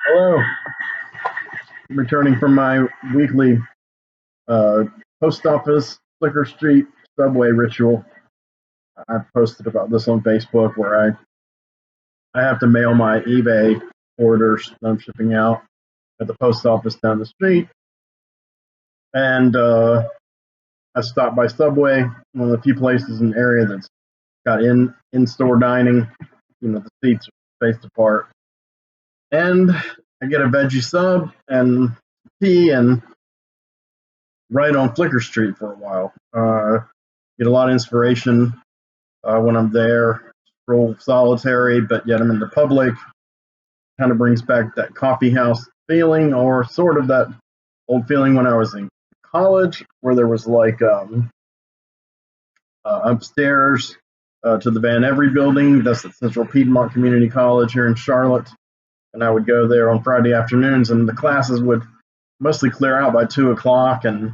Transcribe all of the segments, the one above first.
Hello, returning from my weekly uh, post office, Flicker Street subway ritual. I've posted about this on Facebook where I have to mail my eBay orders that I'm shipping out at the post office down the street. And I stopped by Subway, one of the few places in the area that's got in-store dining. The seats are spaced apart. And I get a veggie sub and tea and right on Flicker Street for a while. Get a lot of inspiration when I'm there. Stroll solitary, but yet I'm in the public. Kind of brings back that coffee house feeling, or sort of that old feeling when I was in college, where there was like upstairs to the Van Every building. That's at Central Piedmont Community College here in Charlotte. And I would go there on Friday afternoons, and the classes would mostly clear out by 2 o'clock, and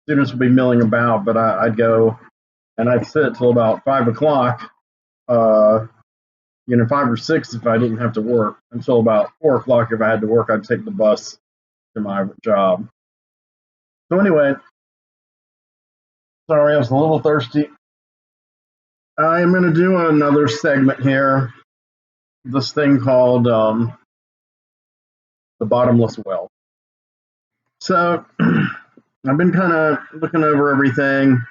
students would be milling about. But I'd go and I'd sit till about 5 o'clock, 5 or 6 if I didn't have to work, until about 4 o'clock if I had to work. I'd take the bus to my job. So anyway, sorry, I was a little thirsty. I am going to do another segment here, this thing called the Bottomless Well. So I've been kind of looking over everything,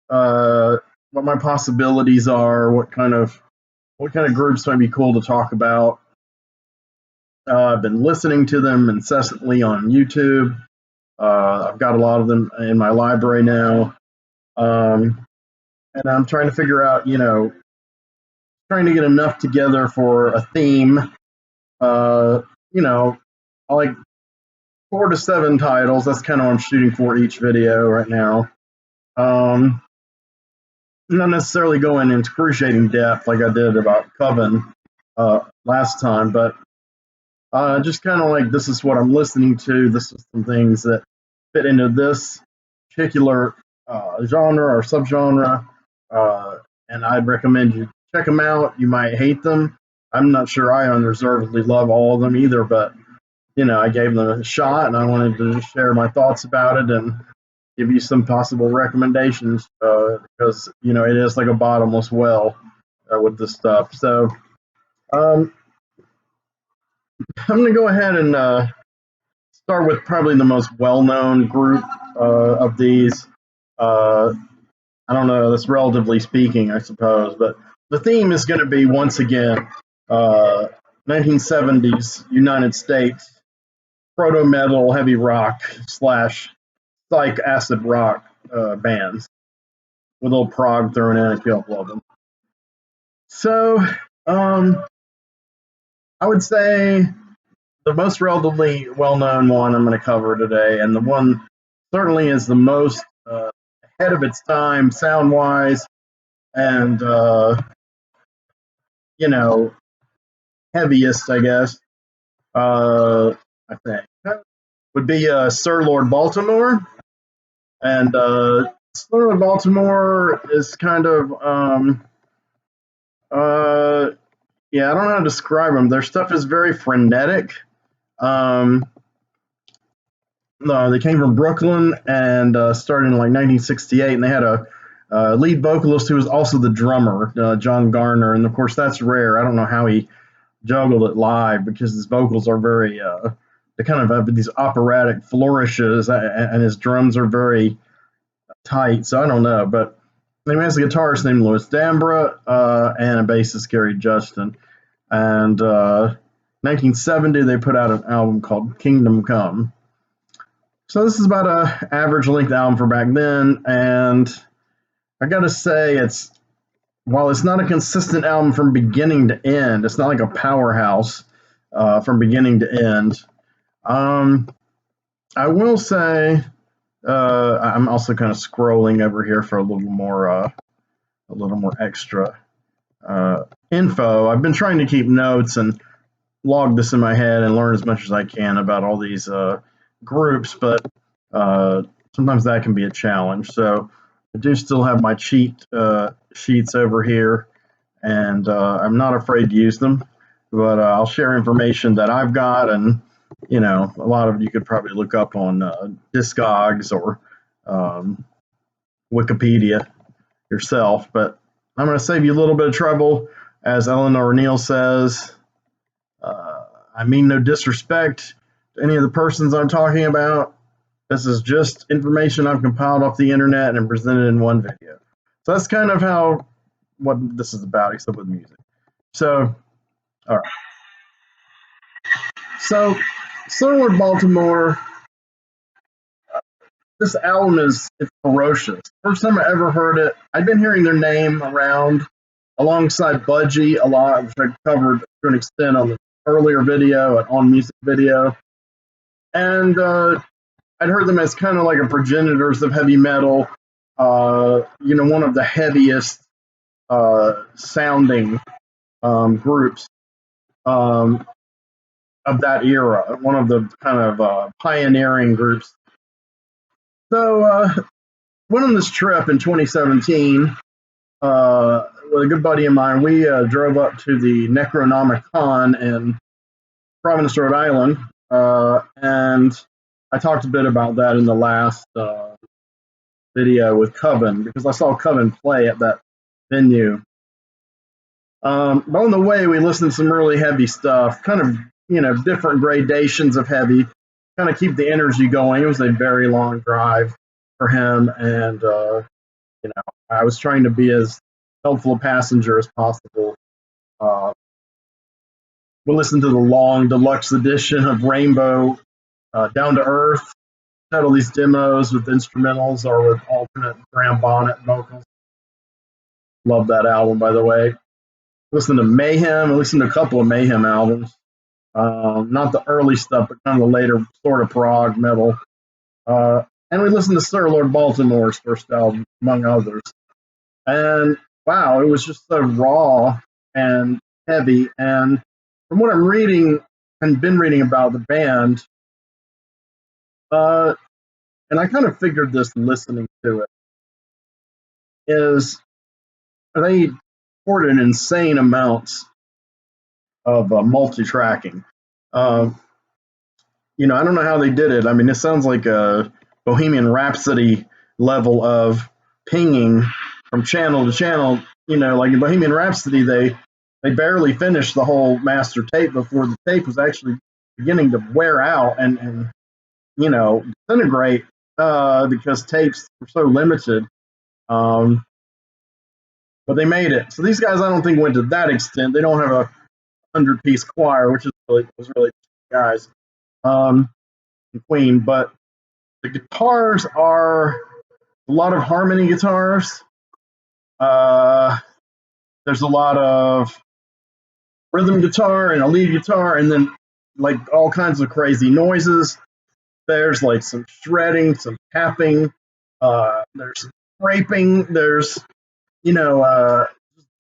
what my possibilities are, what kind of groups might be cool to talk about. I've been listening to them incessantly on YouTube. I've got a lot of them in my library now. And I'm trying to figure out, trying to get enough together for a theme. I like 4 to 7 titles. That's kind of what I'm shooting for each video right now. Not necessarily going into excruciating depth like I did about Coven last time, but just kind of like, this is what I'm listening to. This is some things that fit into this particular genre or subgenre, and I'd recommend you check them out. You might hate them. I'm not sure I unreservedly love all of them either, but I gave them a shot, and I wanted to share my thoughts about it and give you some possible recommendations, because it is like a bottomless well with this stuff. So I'm going to go ahead and start with probably the most well-known group of these. I don't know, that's relatively speaking, I suppose, but the theme is going to be, once again, 1970s United States proto-metal heavy rock slash psych acid rock bands with a little prog thrown in a couple of them. So I would say the most relatively well-known one I'm going to cover today, and the one certainly is the most ahead of its time sound-wise, and heaviest, I guess, I think, would be Sir Lord Baltimore. And Sir Lord Baltimore is kind of, I don't know how to describe them. Their stuff is very frenetic. No, they came from Brooklyn and started in like 1968, and they had a lead vocalist who was also the drummer, John Garner, and of course that's rare. I don't know how he juggled it live, because his vocals are very, they kind of have these operatic flourishes, and his drums are very tight, so I don't know. But anyway, has a guitarist named Louis Dambra, and a bassist, Gary Justin. And 1970, they put out an album called Kingdom Come. So this is about an average length album for back then, and I gotta say, while it's not a consistent album from beginning to end, it's not like a powerhouse from beginning to end. I will say, I'm also kind of scrolling over here for a little more extra info. I've been trying to keep notes and log this in my head and learn as much as I can about all these groups, but sometimes that can be a challenge. So I do still have my cheat sheets over here, and I'm not afraid to use them, but I'll share information that I've got, and a lot of you could probably look up on Discogs or Wikipedia yourself. But I'm going to save you a little bit of trouble. As Eleanor Neal says, I mean no disrespect to any of the persons I'm talking about. This is just information I've compiled off the internet and presented in one video. So that's kind of what this is about, except with music. So, all right. So, Lord Baltimore, this album it's ferocious. First time I ever heard it, I'd been hearing their name around alongside Budgie a lot, which I covered to an extent on the earlier video and on music video. And I'd heard them as kind of like a progenitors of heavy metal, one of the heaviest sounding groups of that era, one of the kind of pioneering groups. So went on this trip in 2017 with a good buddy of mine. We drove up to the Necronomicon in Providence, Rhode Island, and I talked a bit about that in the last video with Coven, because I saw Coven play at that venue. But on the way, we listened to some really heavy stuff, kind of, different gradations of heavy, kind of keep the energy going. It was a very long drive for him, and, I was trying to be as helpful a passenger as possible. We listened to the long deluxe edition of Rainbow, Down to Earth. Had all these demos with instrumentals or with alternate Graham Bonnet vocals. Love that album, by the way. Listened to Mayhem. I listened to a couple of Mayhem albums. Not the early stuff, but kind of the later sort of prog metal. And we listened to Sir Lord Baltimore's first album, among others. And wow, it was just so raw and heavy. And from what I'm reading and been reading about the band, and I kind of figured this listening to it, is they recorded insane amounts of multi-tracking. I don't know how they did it. I mean, it sounds like a Bohemian Rhapsody level of pinging from channel to channel. Like in Bohemian Rhapsody, they barely finished the whole master tape before the tape was actually beginning to wear out and disintegrate because tapes were so limited. But they made it. So these guys, I don't think, went to that extent. They don't have a 100-piece choir, which was really guys, Queen. But the guitars are a lot of harmony guitars. There's a lot of rhythm guitar and a lead guitar, and then like all kinds of crazy noises. There's like some shredding, some tapping. There's some scraping. There's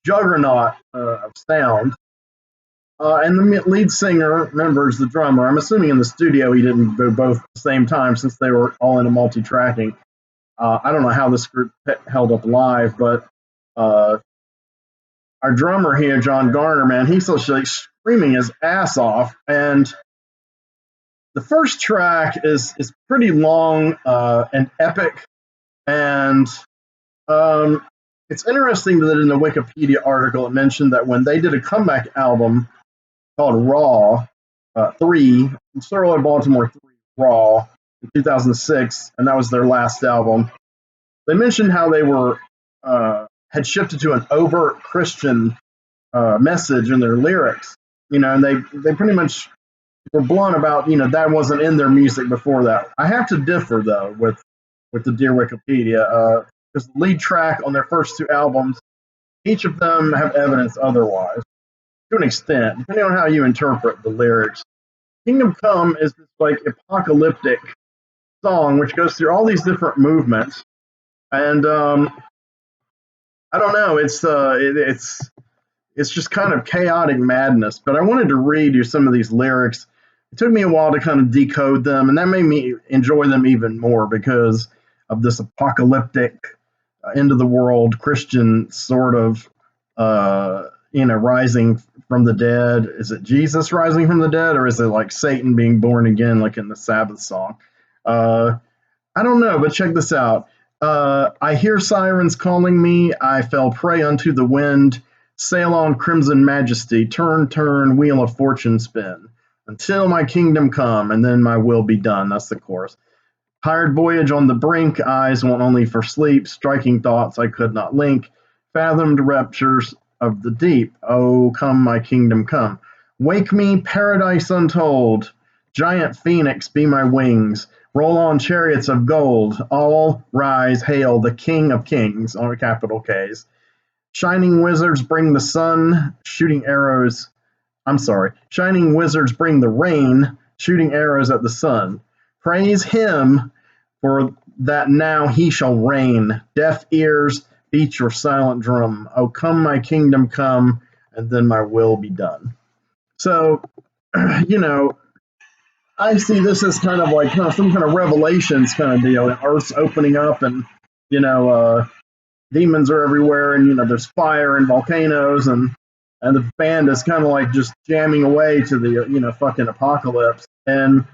juggernaut of sound. And the lead singer, remember, is the drummer. I'm assuming in the studio he didn't do both at the same time since they were all in a multi-tracking. I don't know how this group held up live, but our drummer here, John Garner, man, he's like screaming his ass off. And the first track is pretty long and epic. And it's interesting that in the Wikipedia article it mentioned that when they did a comeback album called Raw 3, Sir Lord Baltimore 3 Raw in 2006, and that was their last album. They mentioned how they had shifted to an overt Christian message in their lyrics, and they pretty much were blunt about that wasn't in their music before that. I have to differ though with the dear Wikipedia because the lead track on their first two albums, each of them have evidence otherwise. To an extent, depending on how you interpret the lyrics. Kingdom Come is this like apocalyptic song which goes through all these different movements, and I don't know, it's just kind of chaotic madness. But I wanted to read you some of these lyrics. It took me a while to kind of decode them, and that made me enjoy them even more because of this apocalyptic, end of the world Christian sort of rising from the dead? Is it Jesus rising from the dead, or is it like Satan being born again, like in the Sabbath song? I don't know, but check this out. I hear sirens calling me. I fell prey unto the wind. Sail on, crimson majesty. Turn, turn, wheel of fortune spin. Until my kingdom come, and then my will be done. That's the chorus. Tired voyage on the brink. Eyes want only for sleep. Striking thoughts I could not link. Fathomed raptures of the deep. Oh, come, my kingdom come. Wake me, paradise untold. Giant phoenix, be my wings. Roll on chariots of gold. All rise, hail the King of Kings, on capital K's. Shining wizards bring the sun, shooting arrows. Shining wizards bring the rain, shooting arrows at the sun. Praise him, for that now he shall reign. Deaf ears, beat your silent drum. Oh, come, my kingdom come, and then my will be done. So, you know, I see this as kind of like some kind of revelations kind of deal. Earth's opening up, and demons are everywhere, and there's fire and volcanoes, and the band is kind of like just jamming away to the fucking apocalypse. And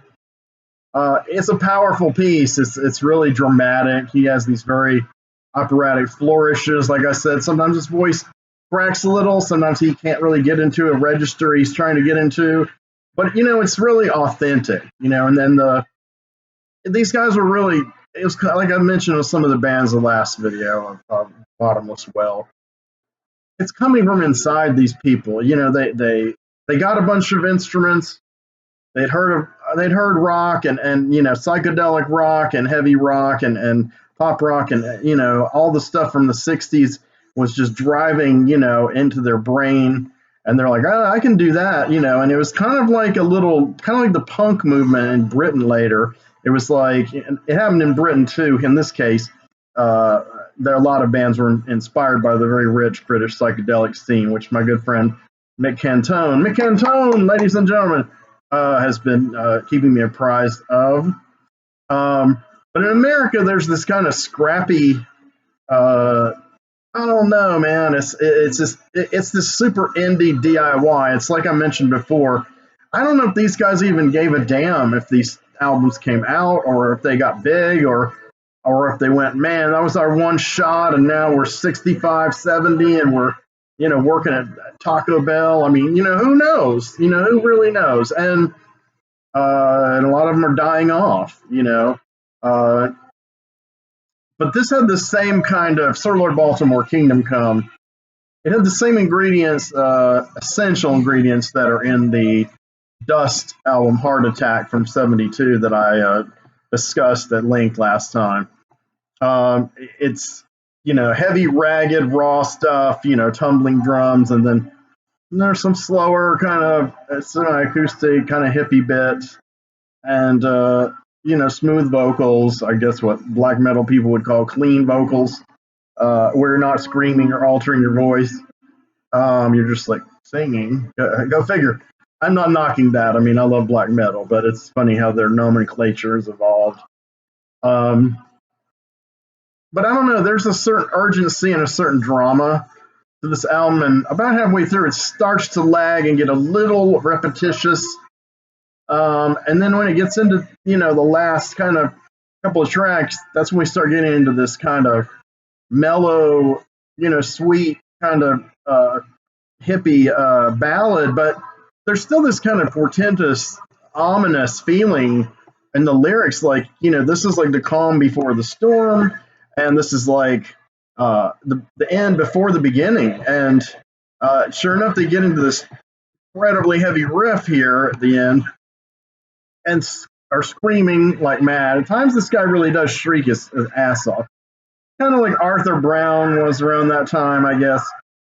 it's a powerful piece. It's really dramatic. He has these very operatic flourishes. Like I said, sometimes his voice cracks a little. Sometimes he can't really get into a register he's trying to get into. But it's really authentic. And then these guys were really. It was like I mentioned with some of the bands in the last video of Bottomless Well. It's coming from inside these people. They got a bunch of instruments. They'd heard rock and psychedelic rock and heavy rock and pop rock and all the stuff from the 60s was just driving into their brain, and they're like, oh, I can do that, and it was kind of like the punk movement in Britain later. It was like it happened in Britain too. In this case, there a lot of bands were inspired by the very rich British psychedelic scene, which my good friend Mick Cantone, ladies and gentlemen, has been keeping me apprised of. But in America, there's this kind of scrappy. I don't know, man. It's this super indie DIY. It's like I mentioned before. I don't know if these guys even gave a damn if these albums came out, or if they got big, or if they went, man, that was our one shot, and now we're 65, 70, and we're working at Taco Bell. I mean, who knows? Who really knows? And a lot of them are dying off. But this had the same kind of Sir Lord Baltimore, Kingdom Come. It had the same ingredients, essential ingredients that are in the Dust album, Heart Attack from '72, that I discussed at length last time. It's heavy, ragged, raw stuff. Tumbling drums, and then there's some slower kind of semi-acoustic, kind of hippie bits, and smooth vocals. I guess what black metal people would call clean vocals, where you're not screaming or altering your voice. You're just like singing. Go figure. I'm not knocking that. I mean, I love black metal, but it's funny how their nomenclature has evolved. But I don't know. There's a certain urgency and a certain drama to this album, and about halfway through, it starts to lag and get a little repetitious. And then when it gets into the last kind of couple of tracks, that's when we start getting into this kind of mellow, sweet kind of hippie ballad. But there's still this kind of portentous, ominous feeling in the lyrics. Like this is like the calm before the storm, and this is like the end before the beginning. And sure enough, they get into this incredibly heavy riff here at the end, and are screaming like mad. At times, this guy really does shriek his ass off. Kind of like Arthur Brown was around that time, I guess.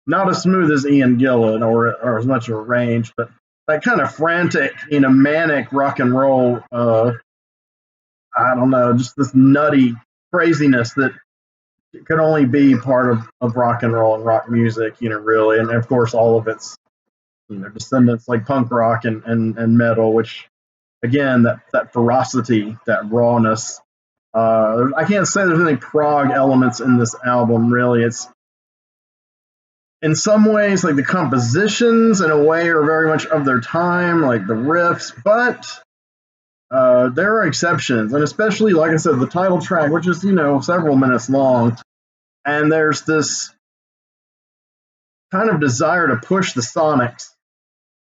Not as smooth as Ian Gillan or as much of a range, but that kind of frantic, manic rock and roll. I don't know, just this nutty craziness that could only be part of rock and roll and rock music, really. And of course, all of its, descendants like punk rock and metal, which, again, that ferocity, that rawness. I can't say there's any prog elements in this album, really. in some ways, like the compositions in a way are very much of their time, like the riffs, but there are exceptions, and especially, like I said, the title track, which is, several minutes long, and there's this kind of desire to push the Sonics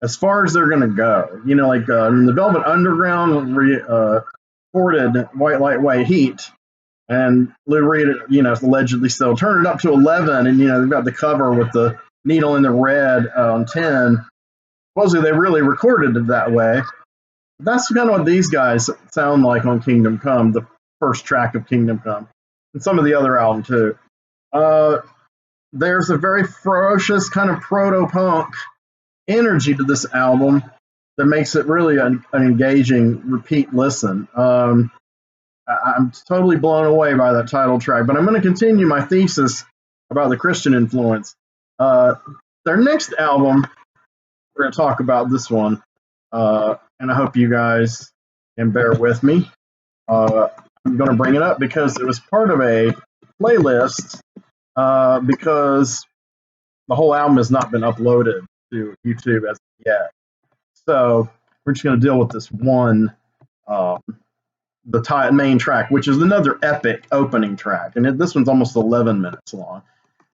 as far as they're going to go. Like the Velvet Underground recorded White Light, White Heat, and Lou Reed, allegedly still turned it up to 11, and, they've got the cover with the needle in the red on 10. Supposedly they really recorded it that way. That's kind of what these guys sound like on Kingdom Come, the first track of Kingdom Come, and some of the other album too. There's a very ferocious kind of proto-punk energy to this album that makes it really an engaging repeat listen. I'm totally blown away by that title track, but I'm going to continue my thesis about the Christian influence. Their next album, we're going to talk about this one, and I hope you guys can bear with me. I'm going to bring it up because it was part of a playlist, because the whole album has not been uploaded to YouTube as of yet. So we're just going to deal with this one, the main track, which is another epic opening track. And this one's almost 11 minutes long.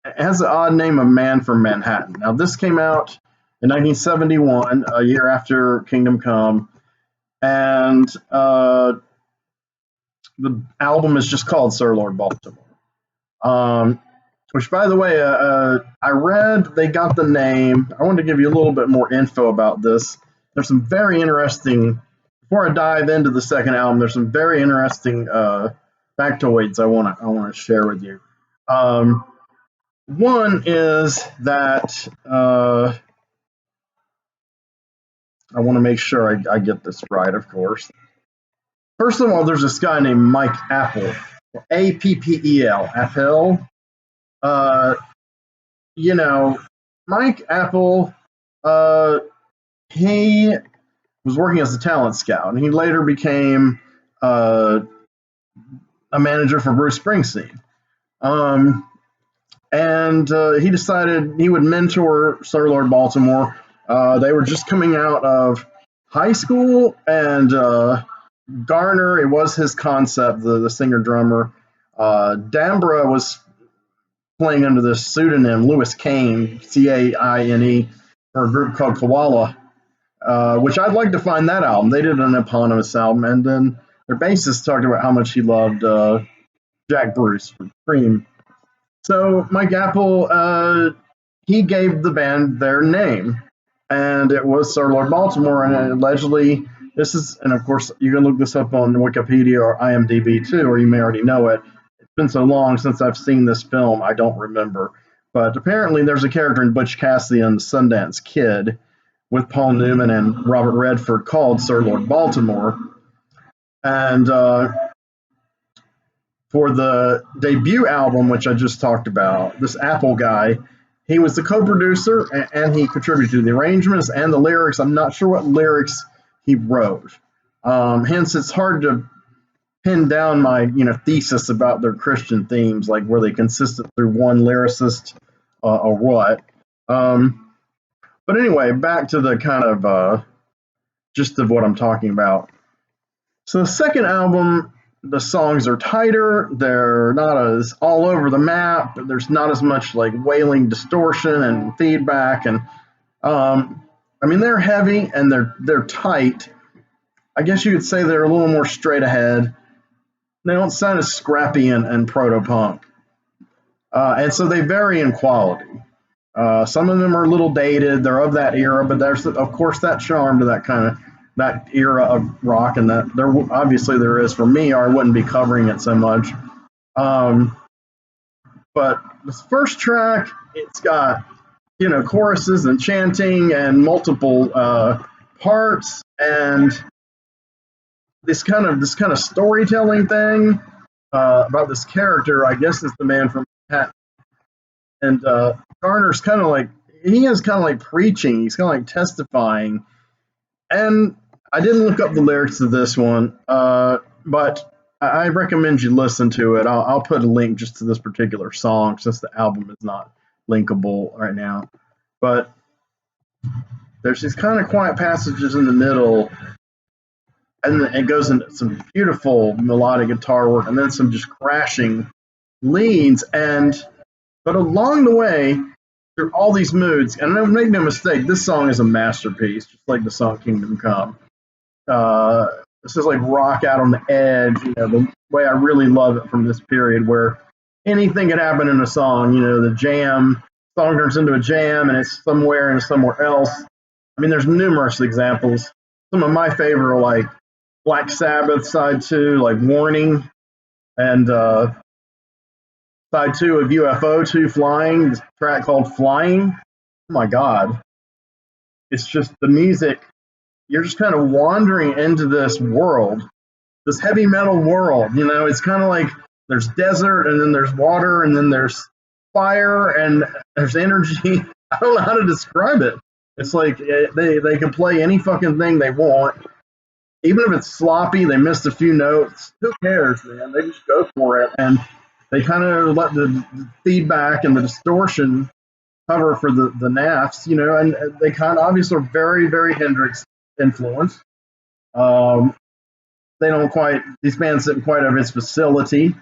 It has the odd name of Man from Manhattan. Now, this came out in 1971, a year after Kingdom Come. And the album is just called Sir Lord Baltimore. Which, by the way, I read they got the name. I wanted to give you a little bit more info about this. There's some very interesting, before I dive into the second album, there's some very interesting factoids I want to share with you. One is that I want to make sure I get this right, of course. First of all, there's this guy named Mike Appel, Appel, Appel. Mike Appel, he was working as a talent scout, and he later became a manager for Bruce Springsteen. And he decided he would mentor Sir Lord Baltimore. They were just coming out of high school, and Garner, it was his concept, the singer-drummer. Dambra was playing under this pseudonym, Lewis Caine, Caine, for a group called Koala, which I'd like to find that album. They did an eponymous album, and then their bassist talked about how much he loved Jack Bruce from Cream. So Mike Appel, he gave the band their name, and it was Sir Lord Baltimore, and allegedly this is, and of course you can look this up on Wikipedia or IMDb too, or you may already know it. It's been so long since I've seen this film, I don't remember. But apparently there's a character in Butch Cassidy and the Sundance Kid with Paul Newman and Robert Redford called Sir Lord Baltimore. And for the debut album, which I just talked about, this Apple guy, he was the co-producer, and he contributed to the arrangements and the lyrics. I'm not sure what lyrics he wrote. Hence, it's hard to pin down my thesis about their Christian themes, like were they consistent through one lyricist or what. But anyway, back to the kind of gist of what I'm talking about. So the second album, the songs are tighter. They're not as all over the map. There's not as much like wailing distortion and feedback. And they're heavy and they're tight. I guess you could say they're a little more straight ahead. They don't sound as scrappy and proto-punk. And so they vary in quality. Some of them are a little dated. They're of that era, but there's, of course, that charm to that era of rock, and that there is for me, or I wouldn't be covering it so much. But this first track, it's got choruses and chanting and multiple parts, and this kind of storytelling thing about this character. I guess is the man from Manhattan, and Garner's kind of like preaching. He's kind of like testifying. And I didn't look up the lyrics to this one, but I recommend you listen to it. I'll put a link just to this particular song since the album is not linkable right now. But there's these kind of quiet passages in the middle, and it goes into some beautiful melodic guitar work, and then some just crashing leads. But along the way, through all these moods, and make no mistake, this song is a masterpiece, just like the song Kingdom Come. This is like rock out on the edge, the way I really love it from this period, where anything could happen in a song. The song turns into a jam, and it's somewhere and somewhere else. I mean, there's numerous examples. Some of my favorite are like Black Sabbath side 2, like Warning, and side 2 of UFO 2, Flying, this track called Flying. Oh my God. It's just the music. You're just kind of wandering into this world, this heavy metal world. It's kind of like there's desert, and then there's water, and then there's fire, and there's energy. I don't know how to describe it. It's like they can play any fucking thing they want. Even if it's sloppy, they missed a few notes. Who cares, man? They just go for it. And they kind of let the feedback and the distortion cover for the naffs, and they kind of obviously are very, very Hendrix influenced. These bands didn't quite have his facility,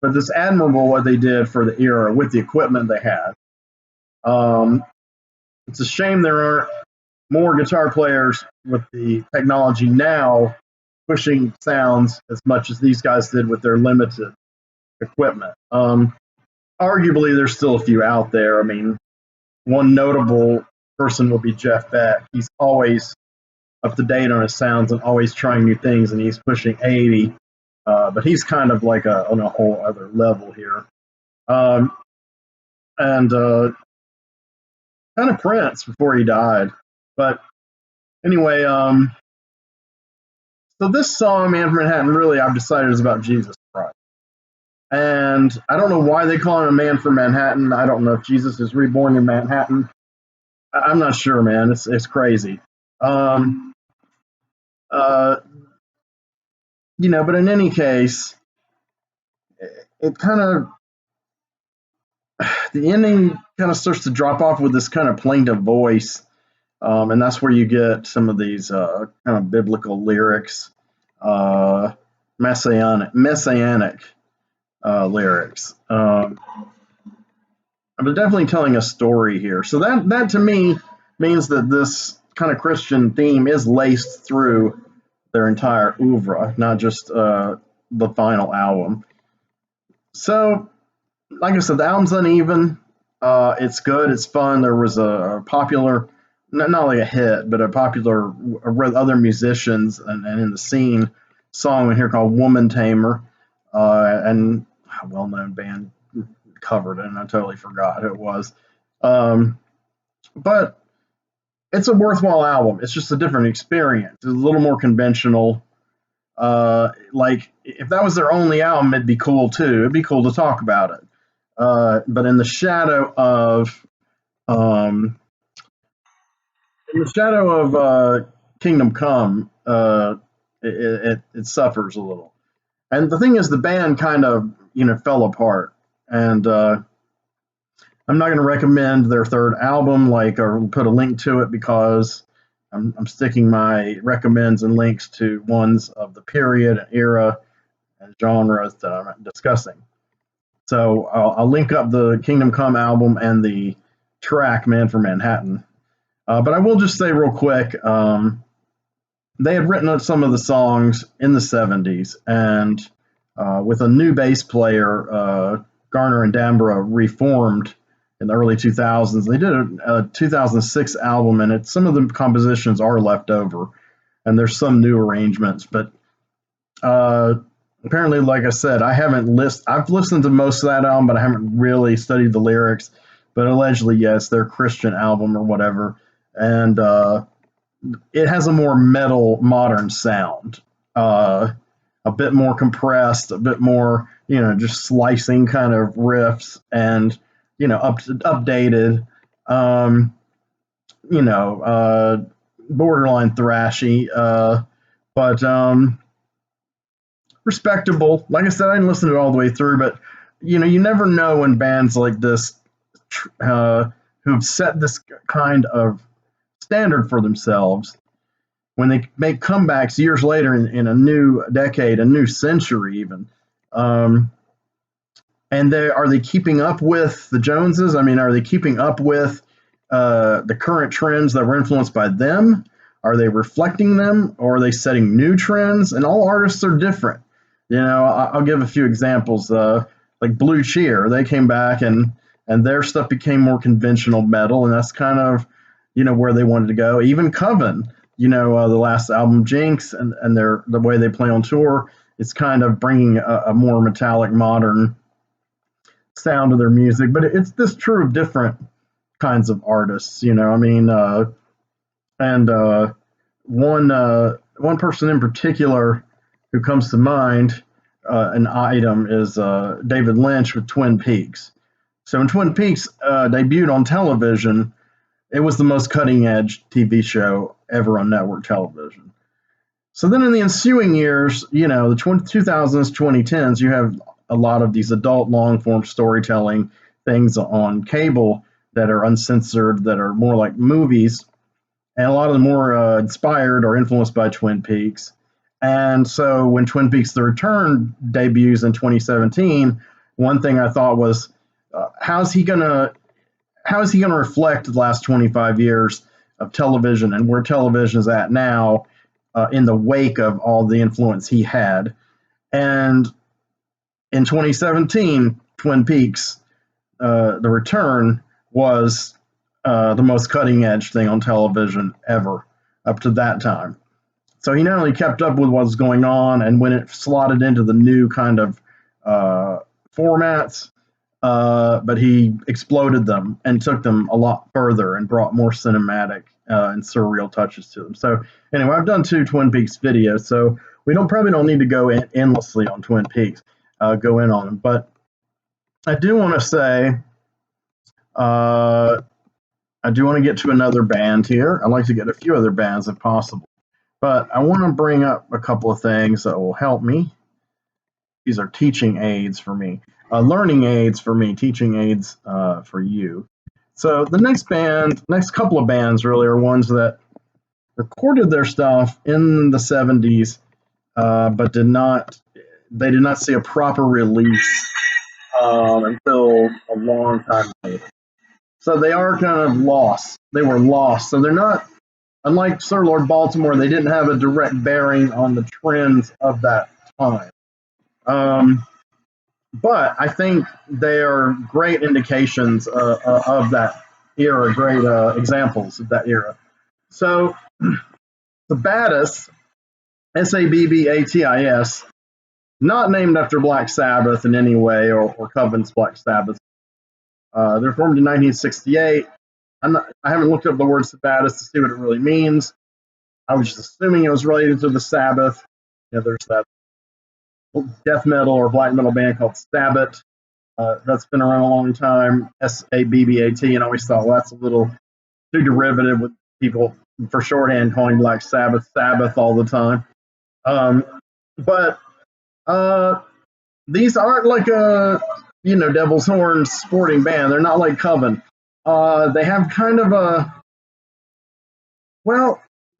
but it's admirable what they did for the era with the equipment they had. It's a shame there aren't more guitar players with the technology now pushing sounds as much as these guys did with their limited equipment. Arguably, there's still a few out there. I mean, one notable person will be Jeff Beck. He's always up to date on his sounds and always trying new things, and he's pushing 80. But he's kind of like on a whole other level here. And kind of Prince before he died. But anyway, so this song, Man from Manhattan, really I've decided is about Jesus Christ. And I don't know why they call him a Man from Manhattan. I don't know if Jesus is reborn in Manhattan. I'm not sure, man. It's crazy. But in any case, it kind of, the ending kind of starts to drop off with this kind of plaintive voice. And that's where you get some of these kind of biblical lyrics, messianic lyrics. But definitely telling a story here. So that to me means that this kind of Christian theme is laced through their entire oeuvre, not just the final album. So, like I said, the album's uneven. It's good. It's fun. There was a popular, not like a hit, but a popular with other musicians and in the scene song in here called Woman Tamer, and a well-known band covered it, and I totally forgot who it was. But it's a worthwhile album. It's just a different experience. It's a little more conventional. Like if that was their only album, it'd be cool too. It'd be cool to talk about it. But in the shadow of Kingdom Come, it suffers a little. And the thing is, the band kind of fell apart. And I'm not going to recommend their third album, or put a link to it, because I'm sticking my recommends and links to ones of the period and era and genres that I'm discussing. So I'll link up the Kingdom Come album and the track Man from Manhattan. But I will just say real quick, they had written some of the songs in the 70s, and with a new bass player, Garner and Dambra reformed in the early 2000s. They did a 2006 album, and some of the compositions are left over, and there's some new arrangements. But apparently, like I said, I've listened to most of that album, but I haven't really studied the lyrics. But allegedly, yes, their Christian album or whatever, and it has a more metal, modern sound, a bit more compressed, a bit more, just slicing kind of riffs, and updated, borderline thrashy, but respectable. Like I said, I didn't listen to it all the way through, but you never know when bands like this who've set this kind of standard for themselves, when they make comebacks years later in a new decade, a new century even, and are they keeping up with the Joneses? I mean, are they keeping up with the current trends that were influenced by them? Are they reflecting them, or are they setting new trends? And all artists are different. You know, I'll give a few examples. Like Blue Cheer, they came back and their stuff became more conventional metal, and that's kind of, you know, where they wanted to go. Even Coven, you know, the last album Jinx, and the way they play on tour, it's kind of bringing a more metallic, modern sound to their music. But it's this true of different kinds of artists, you know. I mean, and one person in particular who comes to mind, an item, is David Lynch with Twin Peaks. So when Twin Peaks debuted on television, it was the most cutting edge TV show ever on network television. So then in the ensuing years, you know, the 2000s, 2010s, you have a lot of these adult long form storytelling things on cable that are uncensored, that are more like movies. And a lot of them more inspired or influenced by Twin Peaks. And so when Twin Peaks The Return debuts in 2017, one thing I thought was, how's he gonna reflect the last 25 years of television and where television is at now, in the wake of all the influence he had? And in 2017, Twin Peaks The Return was the most cutting edge thing on television ever up to that time. So he not only kept up with what was going on, and when it slotted into the new kind of formats, but he exploded them and took them a lot further and brought more cinematic and surreal touches to them. So anyway, I've done 2 Twin Peaks videos, so we probably don't need to go endlessly on Twin Peaks, go in on them. But I do want to say, I do want to get to another band here. I'd like to get a few other bands if possible. But I want to bring up a couple of things that will help me. These are teaching aids for me, learning aids for me, teaching aids for you. So the next couple of bands really are ones that recorded their stuff in the 70s, but did not see a proper release until a long time later. So they are kind of lost. They were lost. So they're not, unlike Sir Lord Baltimore, they didn't have a direct bearing on the trends of that time. But I think they are great indications of that era, great examples of that era. So SABBATIS, SABBATIS, not named after Black Sabbath in any way, or Coven's Black Sabbath. They're formed in 1968. I haven't looked up the word SABBATIS to see what it really means. I was just assuming it was related to the Sabbath. You know, there's that death metal or black metal band called Sabbath. That's been around a long time, SABBAT, and I always thought, well, that's a little too derivative, with people for shorthand calling Black Sabbath all the time. But these aren't like a, you know, Devil's Horns sporting band. They're not like Coven. They have kind of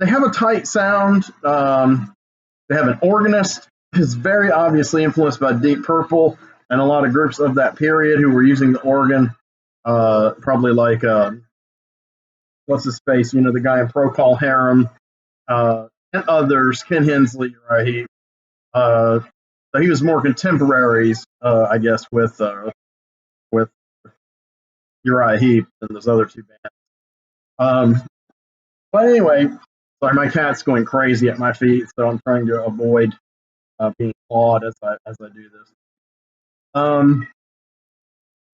they have a tight sound. They have an organist who's very obviously influenced by Deep Purple and a lot of groups of that period who were using the organ, probably like, what's his face, you know, the guy in Procol Harum, and others, Ken Hensley, right? So he was more contemporaries, I guess, with Uriah Heep and those other 2 bands. But anyway, sorry, my cat's going crazy at my feet, so I'm trying to avoid being clawed as I do this.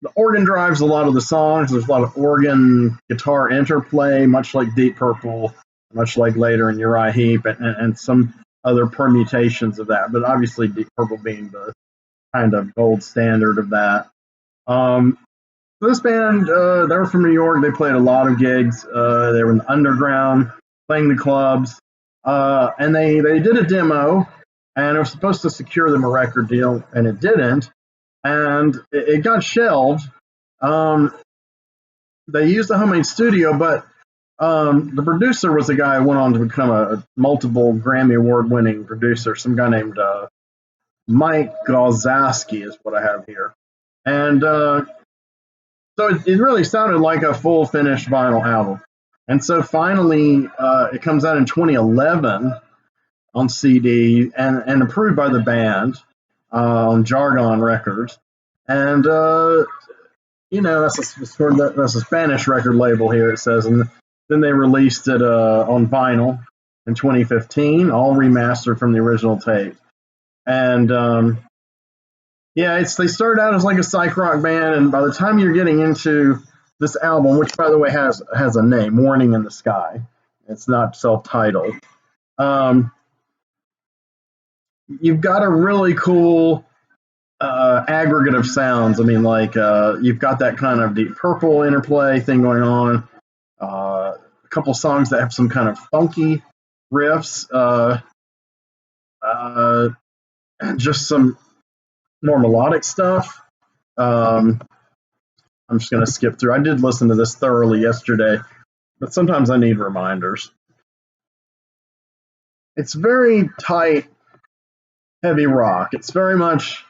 The organ drives a lot of the songs. There's a lot of organ guitar interplay, much like Deep Purple, much like later in Uriah Heep, and some other permutations of that. But obviously, Deep Purple being the kind of gold standard of that. This band, they were from New York. They played a lot of gigs. They were in the underground, playing the clubs, and they did a demo, and it was supposed to secure them a record deal, and it didn't, and it got shelved. they used a homemade studio, but the producer was a guy who went on to become a multiple Grammy Award winning producer, some guy named Mike Gozowski is what I have here. And so it really sounded like a full finished vinyl album. And so finally, it comes out in 2011 on CD and approved by the band on Jargon Records. And, that's a Spanish record label here, it says. And then they released it on vinyl in 2015, all remastered from the original tape. And they started out as like a psych rock band, and by the time you're getting into this album, which by the way has a name, Warning in the Sky, it's not self-titled. You've got a really cool aggregate of sounds. I mean, like you've got that kind of Deep Purple interplay thing going on. A couple songs that have some kind of funky riffs, and just some more melodic stuff. I'm just going to skip through. I did listen to this thoroughly yesterday, but sometimes I need reminders. It's very tight, heavy rock. It's very much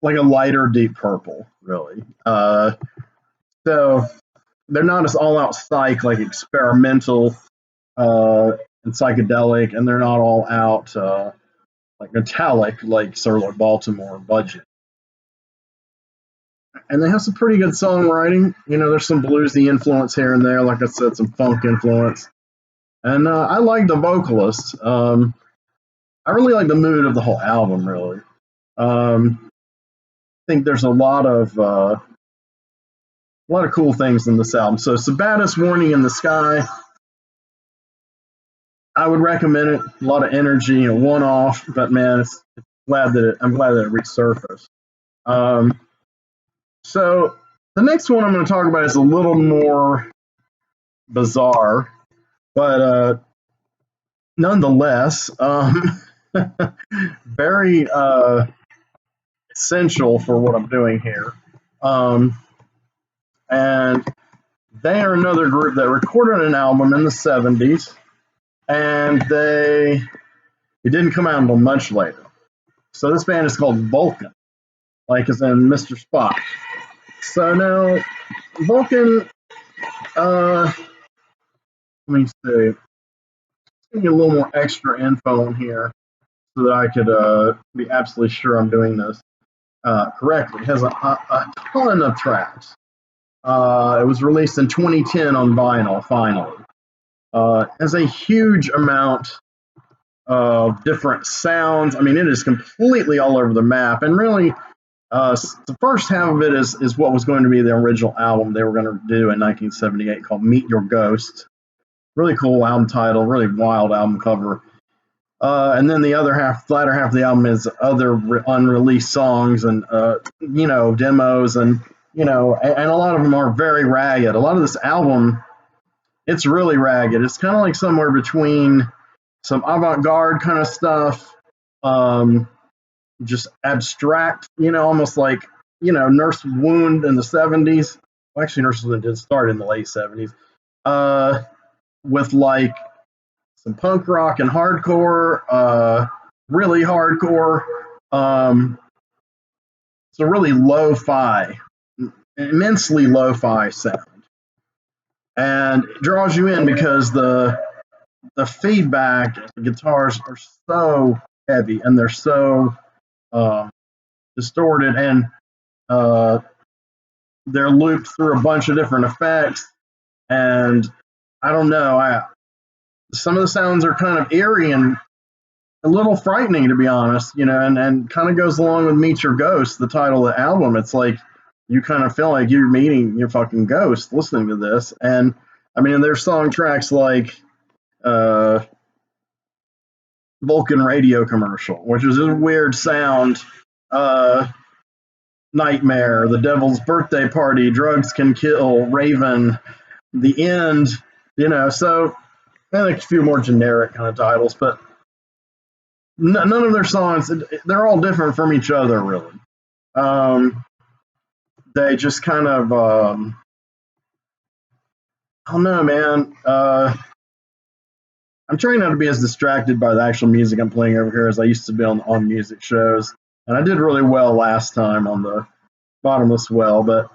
like a lighter Deep Purple, really. So they're not as all-out psych, like experimental and psychedelic, and they're not all out like metallic, like Sir Lord Baltimore budget. And they have some pretty good songwriting. There's some bluesy influence here and there, like I said, some funk influence. And I like the vocalist. I really like the mood of the whole album, really. I think there's a lot of cool things in this album. So SABBATIS, Warning in the Sky, I would recommend it. A lot of energy, a one-off, but man, I'm glad that it resurfaced. So the next one I'm going to talk about is a little more bizarre, but nonetheless, very essential for what I'm doing here. And they are another group that recorded an album in the 70s, and it didn't come out until much later. So this band is called Vulcan, like as in Mr. Spock. So now, Vulcan, let me see. Give me a little more extra info in here so that I could be absolutely sure I'm doing this correctly. It has a ton of tracks. It was released in 2010 on vinyl, finally. It has a huge amount of different sounds. I mean, it is completely all over the map. And really, the first half of it is what was going to be the original album they were going to do in 1978 called Meet Your Ghost. Really cool album title, really wild album cover. And then the latter half of the album is other unreleased songs and, demos and a lot of them are very ragged. A lot of this album, it's really ragged. It's kind of like somewhere between some avant-garde kind of stuff, just abstract, almost like, Nurse Wound in the 70s. Well, actually, Nurse Wound did start in the late 70s. With like some punk rock and hardcore, really hardcore. It's a really lo-fi, immensely lo-fi sound. And it draws you in because the feedback, the guitars are so heavy and they're so distorted, and they're looped through a bunch of different effects. And I don't know, some of the sounds are kind of eerie and a little frightening, to be honest, and kind of goes along with Meet Your Ghost, the title of the album. It's like you kind of feel like you're meeting your fucking ghost listening to this. And I mean, there's song tracks like Vulcan radio commercial, which is a weird sound, Nightmare, The Devil's Birthday Party, Drugs Can Kill, Raven, The End, so and a few more generic kind of titles, but none of their songs, they're all different from each other, really. They just kind of I don't know, man. I'm trying not to be as distracted by the actual music I'm playing over here as I used to be on music shows. And I did really well last time on the Bottomless Well, but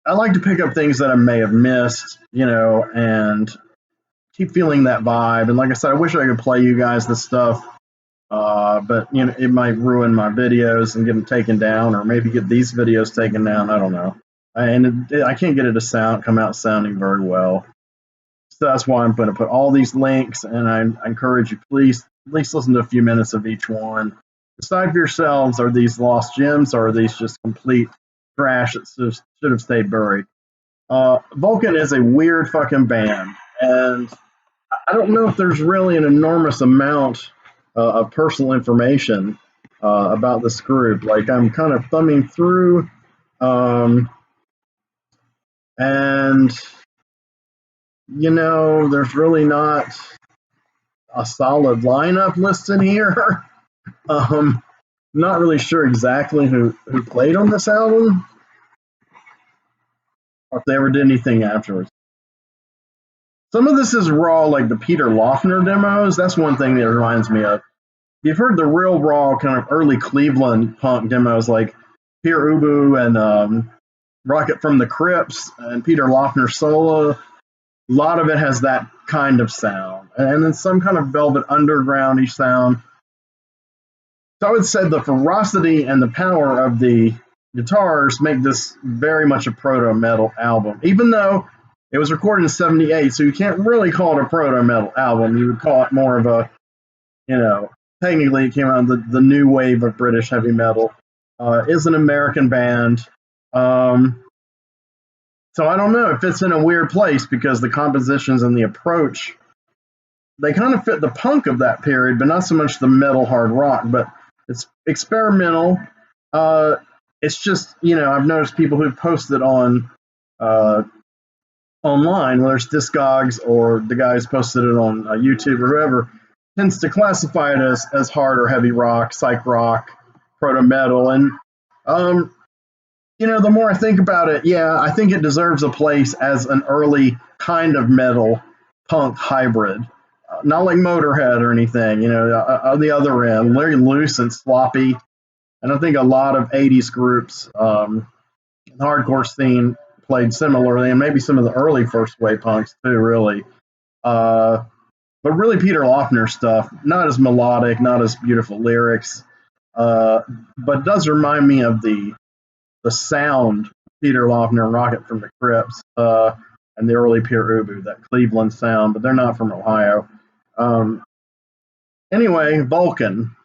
I like to pick up things that I may have missed, and keep feeling that vibe. And like I said, I wish I could play you guys this stuff, but it might ruin my videos and get them taken down, or maybe get these videos taken down. I don't know, and I can't get it to come out sounding very well. So that's why I'm going to put all these links, and I encourage you, please at least listen to a few minutes of each one. Decide for yourselves: are these lost gems, or are these just complete trash that should have stayed buried? Vulcan is a weird fucking band, and I don't know if there's really an enormous amount of personal information about this group. Like, I'm kind of thumbing through, and there's really not a solid lineup listed here. Not really sure exactly who played on this album, or if they ever did anything afterwards. Some of this is raw, like the Peter Loeffner demos. That's one thing that reminds me of. You've heard the real raw kind of early Cleveland punk demos like Pierre Ubu and Rocket from the Crypts and Peter Loeffner solo. A lot of it has that kind of sound. And then some kind of Velvet Underground-y sound. So I would say the ferocity and the power of the guitars make this very much a proto-metal album, even though it was recorded in '78, so you can't really call it a proto-metal album. You would call it more of a, technically it came out of the new wave of British heavy metal. Is an American band. So I don't know. It fits in a weird place because the compositions and the approach, they kind of fit the punk of that period, but not so much the metal hard rock. But it's experimental. It's just, I've noticed people who've posted on online, whether it's Discogs or the guys posted it on YouTube or whoever, tends to classify it as hard or heavy rock, psych rock, proto metal. And, the more I think about it, yeah, I think it deserves a place as an early kind of metal punk hybrid. Not like Motorhead or anything, on the other end, very loose and sloppy. And I think a lot of 80s groups, the hardcore scene, played similarly, and maybe some of the early first wave punks too, really. But really, Peter Loeffner stuff, not as melodic, not as beautiful lyrics, but does remind me of the sound Peter Loeffner and Rocket from the Crypts and the early Pierre Ubu, that Cleveland sound, but they're not from Ohio. Anyway, Vulcan.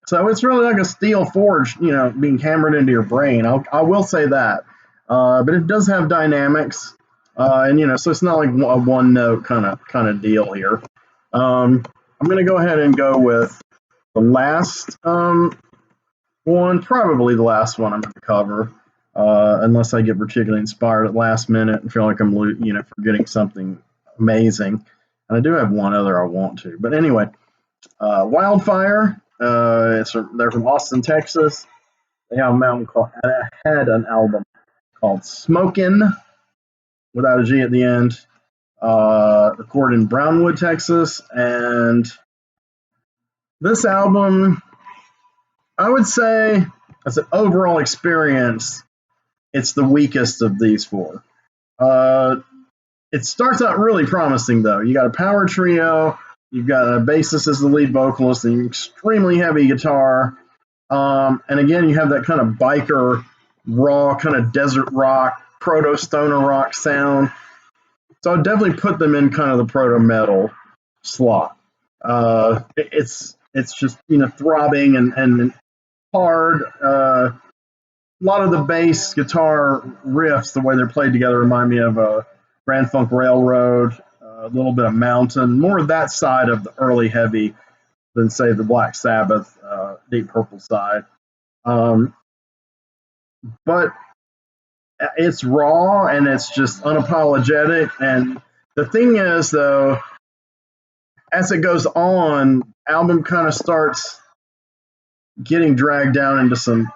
So it's really like a steel forge, being hammered into your brain. I will say that. But it does have dynamics, and so it's not like a one note kind of deal here. I'm going to go ahead and go with the last one, probably the last one I'm going to cover, unless I get particularly inspired at last minute and feel like I'm forgetting something amazing. And I do have one other I want to, but anyway, Wildfire. They're from Austin, Texas. They have had an album called Smokin', without a G at the end, recorded in Brownwood, Texas. And this album, I would say, as an overall experience, it's the weakest of these four. It starts out really promising, though. You got a power trio, you've got a bassist as the lead vocalist, and extremely heavy guitar. And again, you have that kind of biker, raw, kind of desert rock, proto-stoner rock sound. So I'd definitely put them in kind of the proto-metal slot. It's just, throbbing and hard. A lot of the bass guitar riffs, the way they're played together, remind me of Grand Funk Railroad, a little bit of Mountain, more of that side of the early heavy than, say, the Black Sabbath, Deep Purple side. But it's raw and it's just unapologetic. And the thing is, though, as it goes on, album kind of starts getting dragged down into some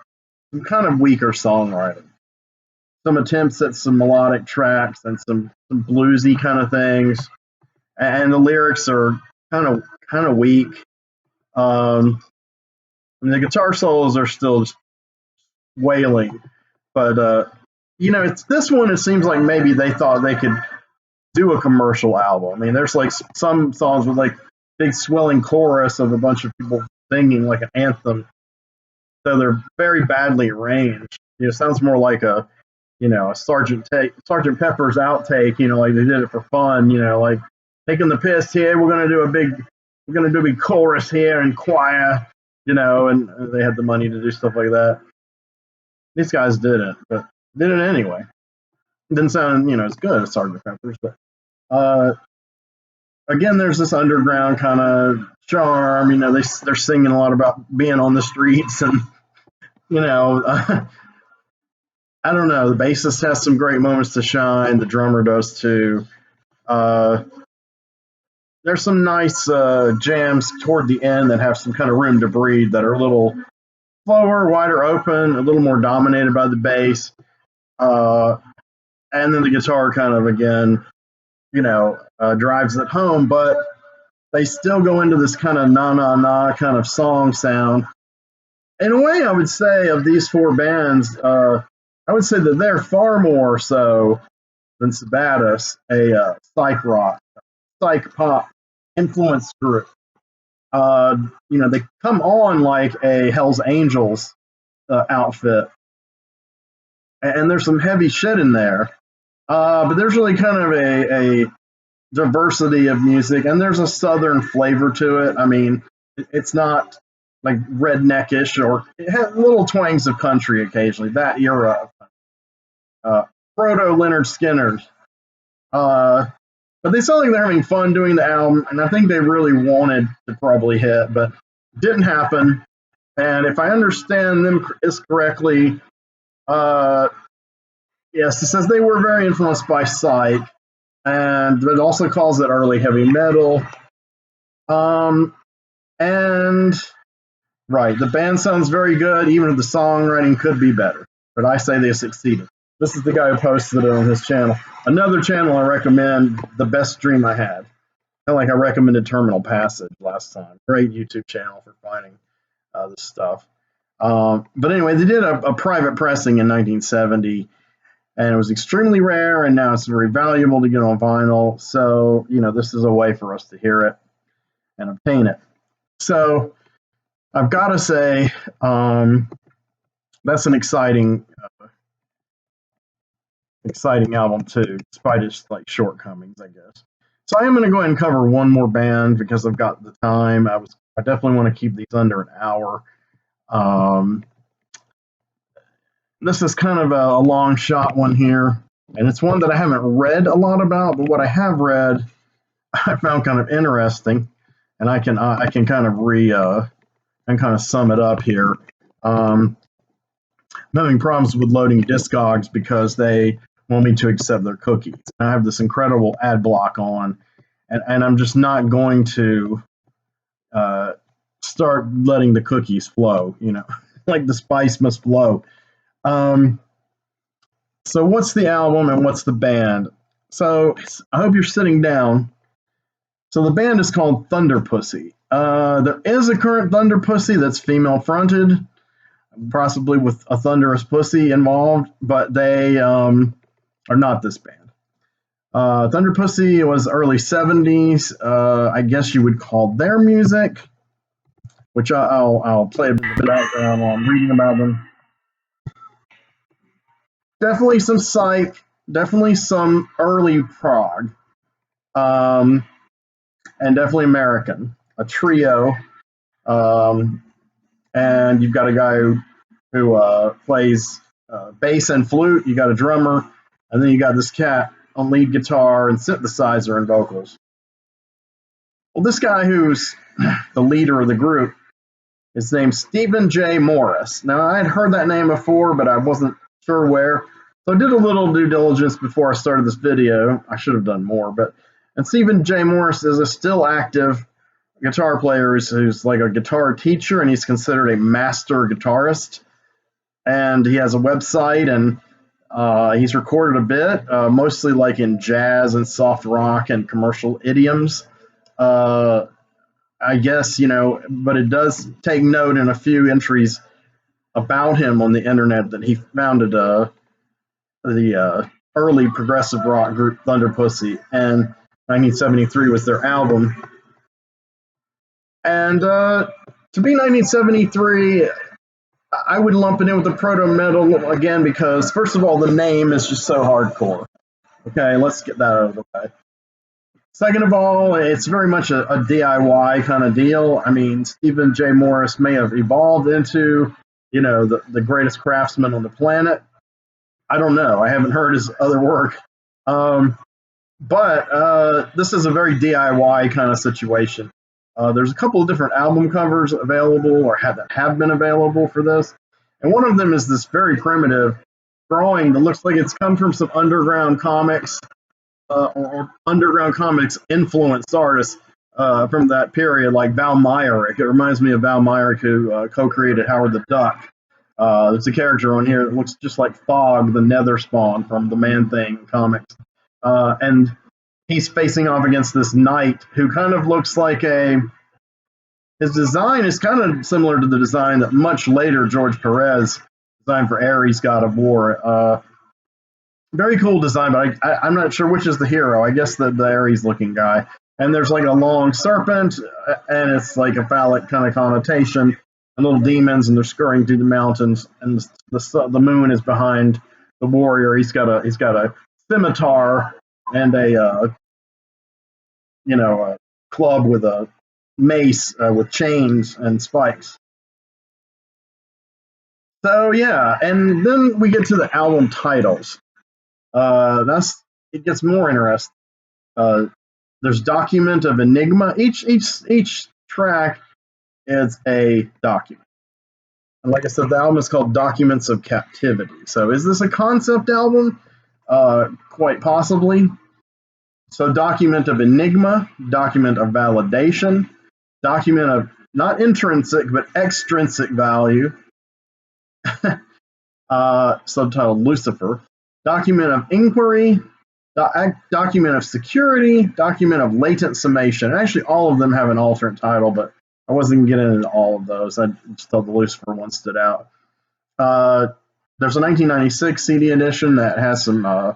kind of weaker songwriting. some attempts at some melodic tracks and some bluesy kind of things, and the lyrics are kind of weak. And the guitar solos are still just wailing, but it's this one. It seems like maybe they thought they could do a commercial album. I mean, there's like some songs with like big swelling chorus of a bunch of people singing like an anthem. So they're very badly arranged. It sounds more like a Sergeant Pepper's outtake. Like they did it for fun. Like taking the piss here. We're gonna do a big chorus here and choir. And they had the money to do stuff like that. These guys didn't, but did it anyway. It didn't sound as good as Sergeant Pepper's, but again, there's this underground kind of charm. They're singing a lot about being on the streets, and I don't know. The bassist has some great moments to shine. The drummer does too. There's some nice jams toward the end that have some kind of room to breathe, that are a little slower, wider open, a little more dominated by the bass. And then the guitar kind of, again, drives it home, but they still go into this kind of na-na-na kind of song sound. In a way, I would say of these four bands, I would say that they're far more so than SABBATIS, a psych rock, psych pop influence group. They come on like a Hell's Angels outfit, and there's some heavy shit in there. But there's really kind of a diversity of music, and there's a southern flavor to it. I mean, it's not like redneckish, or it has little twangs of country occasionally. That era, proto Leonard Skinner's. But they sound like they're having fun doing the album, and I think they really wanted to probably hit, but didn't happen. And if I understand them correctly, yes, it says they were very influenced by psych, and it also calls it early heavy metal. And right, the band sounds very good, even if the songwriting could be better. But I say they succeeded. This is the guy who posted it on his channel. Another channel I recommend, The Best Dream I Had. Kind of like I recommended Terminal Passage last time. Great YouTube channel for finding this stuff. But anyway, they did a private pressing in 1970, and it was extremely rare, and now it's very valuable to get on vinyl. So, this is a way for us to hear it and obtain it. So, I've got to say, that's an exciting album too, despite its like shortcomings, I guess. So I am going to go ahead and cover one more band because I've got the time. I definitely want to keep these under an hour. This is kind of a long shot one here, and it's one that I haven't read a lot about, but what I have read, I found kind of interesting, and I can kind of sum it up here. I'm having problems with loading Discogs because they want me to accept their cookies. I have this incredible ad block on, and I'm just not going to start letting the cookies flow, like the spice must flow. So what's the album and what's the band? So I hope you're sitting down. So the band is called Thunderpussy. There is a current Thunderpussy that's female fronted, possibly with a thunderous pussy involved, but they are not this band. Thunderpussy was early 70s. I guess you would call their music, which I'll play a bit of the background while I'm reading about them. Definitely some psych, definitely some early prog, and definitely American. A trio, and you've got a guy who plays bass and flute. You got a drummer, and then you got this cat on lead guitar and synthesizer and vocals. Well, this guy who's the leader of the group is named Stephen J. Morris. Now, I had heard that name before, but I wasn't sure where. So I did a little due diligence before I started this video. I should have done more. And Stephen J. Morris is a still active guitar player who's like a guitar teacher, and he's considered a master guitarist. And he has a website, and He's recorded a bit, mostly like in jazz and soft rock and commercial idioms. Uh, I guess, but it does take note in a few entries about him on the internet that he founded the early progressive rock group Thunderpussy, and 1973 was their album. And to be 1973, I would lump it in with the proto-metal again because, first of all, the name is just so hardcore. Okay, let's get that out of the way. Second of all, it's very much a DIY kind of deal. I mean, Stephen J. Morris may have evolved into, the greatest craftsman on the planet. I don't know. I haven't heard his other work. But this is a very DIY kind of situation. There's a couple of different album covers available or that have been available for this. And one of them is this very primitive drawing that looks like it's come from some underground comics or underground comics influenced artists from that period, like Val Myrick. It reminds me of Val Myrick, who co-created Howard the Duck. There's a character on here that looks just like Fog, the Nether Spawn from the Man Thing comics. And he's facing off against this knight who kind of looks like his design is kind of similar to the design that much later George Perez designed for Ares God of War. Very cool design, but I'm not sure which is the hero. I guess the Ares looking guy. And there's like a long serpent, and it's like a phallic kind of connotation, and little demons, and they're scurrying through the mountains, and the moon is behind the warrior. He's got a scimitar and a club with a mace with chains and spikes. So yeah, and then we get to the album titles. It gets more interesting. There's Document of Enigma. Each track is a document. And like I said, the album is called Documents of Captivity. So is this a concept album? Quite possibly. So Document of Enigma, Document of Validation, Document of not intrinsic but extrinsic value, subtitled Lucifer, Document of Inquiry, Document of Security, Document of Latent Summation. And actually, all of them have an alternate title, but I wasn't getting into all of those. I just thought the Lucifer one stood out. There's a 1996 CD edition that has some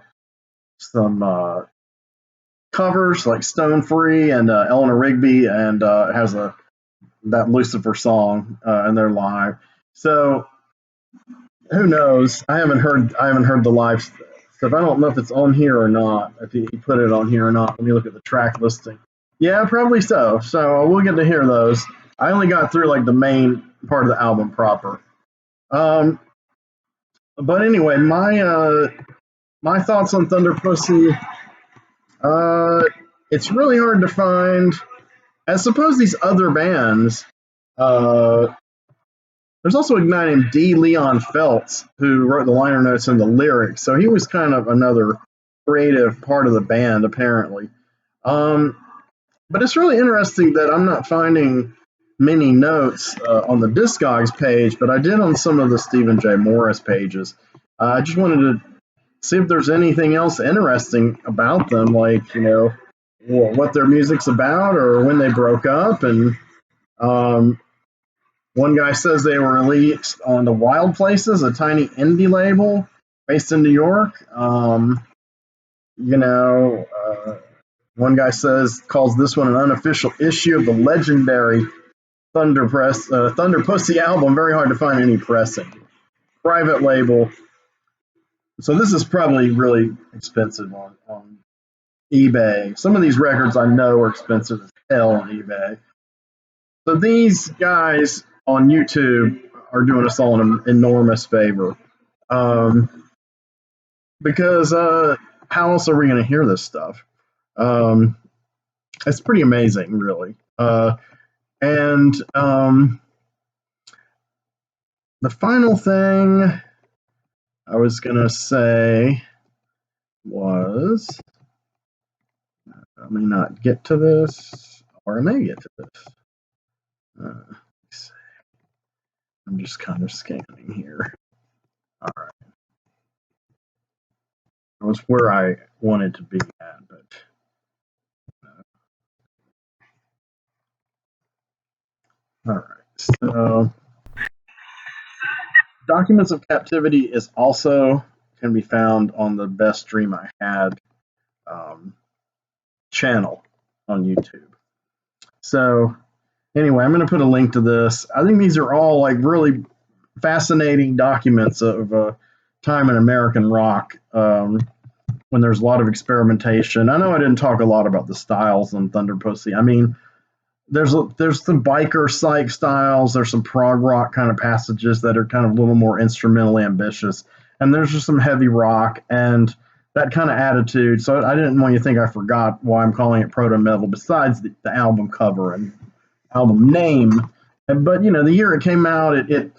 covers like Stone Free and Eleanor Rigby, and it has that Lucifer song and they're live. So who knows? I haven't heard the live stuff. I don't know if it's on here or not. If he put it on here or not. Let me look at the track listing. Yeah, probably so. So we'll get to hear those. I only got through like the main part of the album proper. But anyway, my thoughts on Thunderpussy. It's really hard to find. I suppose these other bands. There's also a guy named D. Leon Feltz who wrote the liner notes and the lyrics, so he was kind of another creative part of the band, apparently. But it's really interesting that I'm not finding many notes on the Discogs page, but I did on some of the Stephen J. Morris pages. I just wanted to see if there's anything else interesting about them, like, what their music's about or when they broke up. And one guy says they were released on the Wild Places, a tiny indie label based in New York. One guy calls this one an unofficial issue of the legendary Thunderpussy album. Very hard to find any pressing. Private label. So this is probably really expensive on eBay. Some of these records I know are expensive as hell on eBay. So these guys on YouTube are doing us all an enormous favor. Because how else are we going to hear this stuff? It's pretty amazing, really. And the final thing I was going to say was, I may not get to this, or I may get to this. I'm just kind of scanning here. All right. It was where I wanted to be at, but all right. So, Documents of Captivity is also can be found on the Best Dream I Had um, channel on YouTube. So, anyway, I'm going to put a link to this. I think these are all like really fascinating documents of time in American rock when there's a lot of experimentation. I know I didn't talk a lot about the styles on Thunderpussy. I mean, there's some biker psych styles. There's some prog rock kind of passages that are kind of a little more instrumentally ambitious, and there's just some heavy rock and that kind of attitude. So I didn't want you to think I forgot why I'm calling it proto-metal. Besides the album cover and album name, but you know the year it came out, it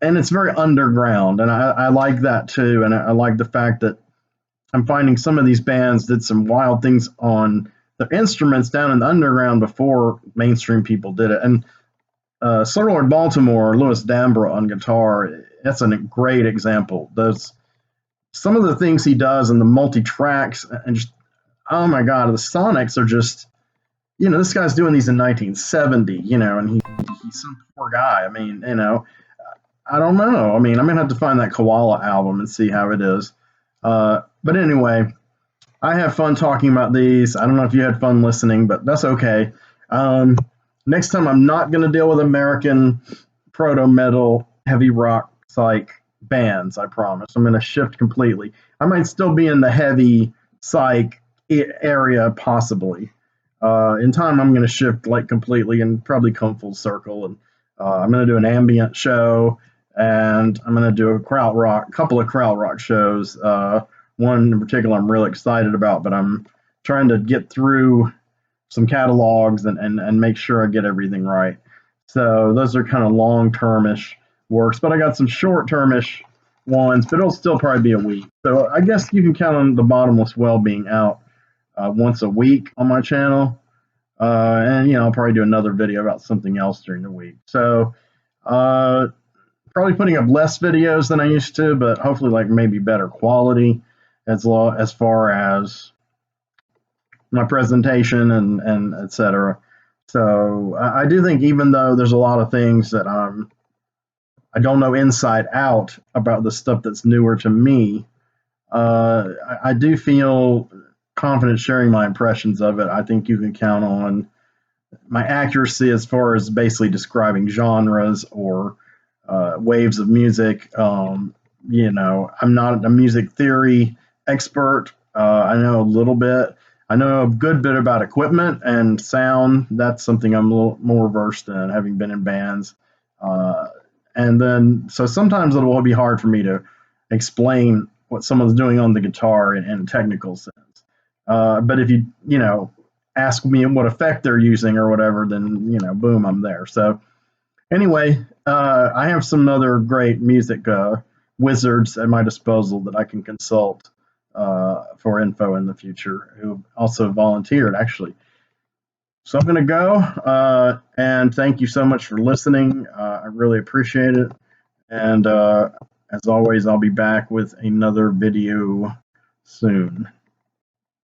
and it's very underground, and I like that too, and I like the fact that I'm finding some of these bands did some wild things on their instruments down in the underground before mainstream people did it. And Sir Lord Baltimore, Louis D'Ambra on guitar, that's a great example. Those some of the things he does and the multi tracks and just oh my god, the sonics are just this guy's doing these in 1970, and he's some poor guy. I mean, I don't know. I mean, I'm gonna have to find that Koala album and see how it is. But anyway, I have fun talking about these. I don't know if you had fun listening, but that's okay. Next time, I'm not going to deal with American proto-metal, heavy rock, psych bands, I promise. I'm going to shift completely. I might still be in the heavy psych area, possibly. In time, I'm going to shift like completely and probably come full circle. And I'm going to do an ambient show, and I'm going to do a couple of krautrock shows. One in particular I'm really excited about, but I'm trying to get through some catalogs and make sure I get everything right. So those are kind of long-term-ish works, but I got some short-term-ish ones, but it'll still probably be a week. So I guess you can count on the Bottomless Well being out once a week on my channel. And, I'll probably do another video about something else during the week. So probably putting up less videos than I used to, but hopefully like maybe better quality as far as my presentation and etc. So I do think even though there's a lot of things that I don't know inside out about the stuff that's newer to me, I do feel confident sharing my impressions of it. I think you can count on my accuracy as far as basically describing genres or waves of music. I'm not a music theory expert. I know a little bit. I know a good bit about equipment and sound. That's something I'm a little more versed in, having been in bands. And then, so sometimes it will be hard for me to explain what someone's doing on the guitar in a technical sense. But if you ask me what effect they're using or whatever, then boom, I'm there. So anyway, I have some other great music wizards at my disposal that I can consult for info in the future, who also volunteered actually. So I'm going to go, and thank you so much for listening. I really appreciate it. And as always, I'll be back with another video soon.